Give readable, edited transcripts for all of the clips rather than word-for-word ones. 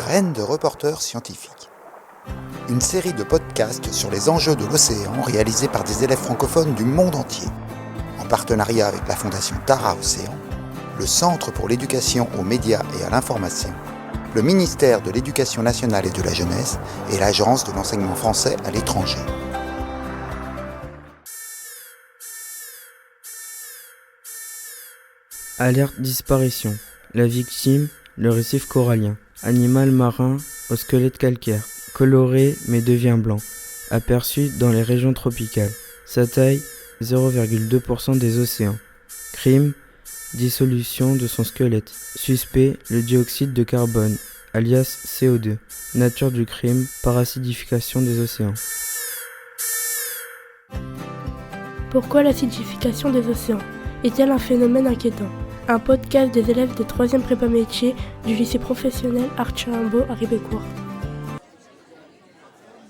Graines de reporters scientifiques. Une série de podcasts sur les enjeux de l'océan réalisés par des élèves francophones du monde entier, en partenariat avec la Fondation Tara Océan, le Centre pour l'éducation aux médias et à l'information, le ministère de l'Éducation nationale et de la jeunesse et l'Agence de l'enseignement français à l'étranger. Alerte disparition. La victime, le récif corallien. Animal marin au squelette calcaire, coloré mais devient blanc. Aperçu dans les régions tropicales. Sa taille, 0,2% des océans. Crime, dissolution de son squelette. Suspect, le dioxyde de carbone, alias CO2. Nature du crime, paracidification des océans. Pourquoi l'acidification des océans est-elle un phénomène inquiétant ? Un podcast des élèves de 3e prépa métier du lycée professionnel Arthur-Rimbaud à Ribécourt.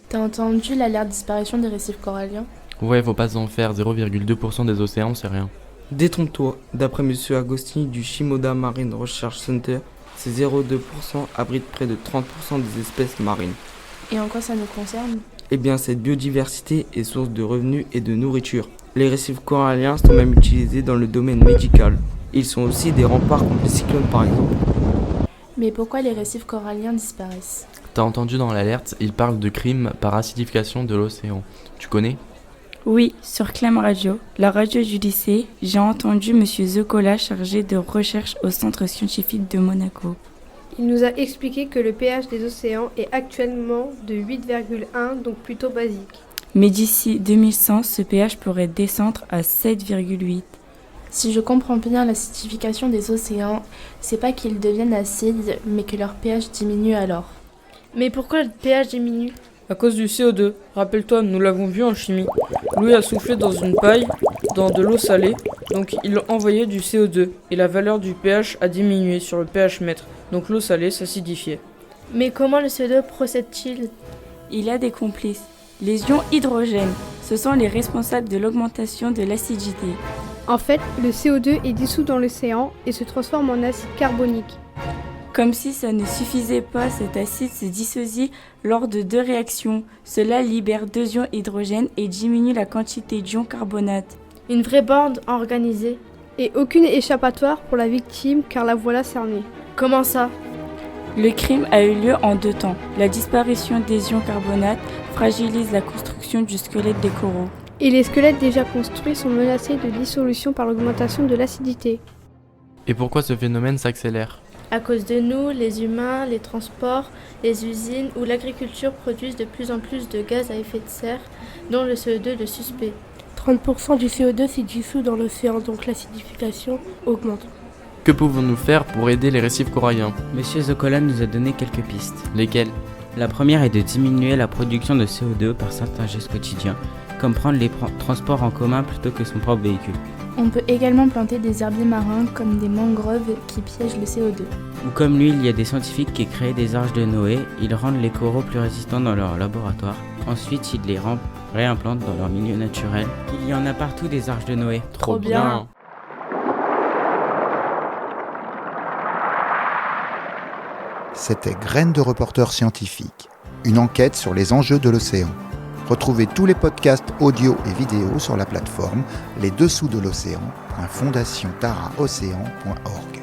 T'as entendu l'alerte disparition des récifs coralliens ? Ouais, faut pas en faire, 0,2% des océans, c'est rien. Détrompe-toi, d'après M. Agostini du Shimoda Marine Research Center, ces 0,2% abritent près de 30% des espèces marines. Et en quoi ça nous concerne ? Eh bien, cette biodiversité est source de revenus et de nourriture. Les récifs coralliens sont même utilisés dans le domaine médical. Ils sont aussi des remparts contre les cyclones par exemple. Mais pourquoi les récifs coralliens disparaissent ? T'as entendu dans l'alerte, il parle de crime par acidification de l'océan. Tu connais ? Oui, sur Clem Radio, la radio du lycée, j'ai entendu M. Zocola chargé de recherche au Centre scientifique de Monaco. Il nous a expliqué que le pH des océans est actuellement de 8,1, donc plutôt basique. Mais d'ici 2100, ce pH pourrait descendre à 7,8. Si je comprends bien l'acidification des océans, c'est pas qu'ils deviennent acides, mais que leur pH diminue alors. Mais pourquoi le pH diminue ? À cause du CO2. Rappelle-toi, nous l'avons vu en chimie. Louis a soufflé dans une paille, dans de l'eau salée, donc il a envoyé du CO2, et la valeur du pH a diminué sur le pH mètre, donc l'eau salée s'acidifiait. Mais comment le CO2 procède-t-il ? Il a des complices. Les ions hydrogène, ce sont les responsables de l'augmentation de l'acidité. En fait, le CO2 est dissous dans l'océan et se transforme en acide carbonique. Comme si ça ne suffisait pas, cet acide se dissocie lors de 2 réactions. Cela libère 2 ions hydrogène et diminue la quantité d'ions carbonate. Une vraie bande organisée. Et aucune échappatoire pour la victime car la voilà cernée. Comment ça ? Le crime a eu lieu en 2 temps. La disparition des ions carbonates fragilise la construction du squelette des coraux. Et les squelettes déjà construits sont menacés de dissolution par l'augmentation de l'acidité. Et pourquoi ce phénomène s'accélère ? À cause de nous, les humains, les transports, les usines ou l'agriculture produisent de plus en plus de gaz à effet de serre, dont le CO2 le suspect. 30% du CO2 s'y dissout dans l'océan, donc l'acidification augmente. Que pouvons-nous faire pour aider les récifs coralliens ? Monsieur Zocola nous a donné quelques pistes. Lesquelles ? La première est de diminuer la production de CO2 par certains gestes quotidiens, comme prendre les transports en commun plutôt que son propre véhicule. On peut également planter des herbiers marins comme des mangroves qui piègent le CO2. Ou comme lui, il y a des scientifiques qui créent des arches de Noé, ils rendent les coraux plus résistants dans leur laboratoire. Ensuite, ils les réimplantent dans leur milieu naturel. Il y en a partout des arches de Noé. Trop bien. C'était Graines de reporters scientifiques, une enquête sur les enjeux de l'océan. Retrouvez tous les podcasts audio et vidéo sur la plateforme lesdessous de l'océan.fondationtaraocéan.org.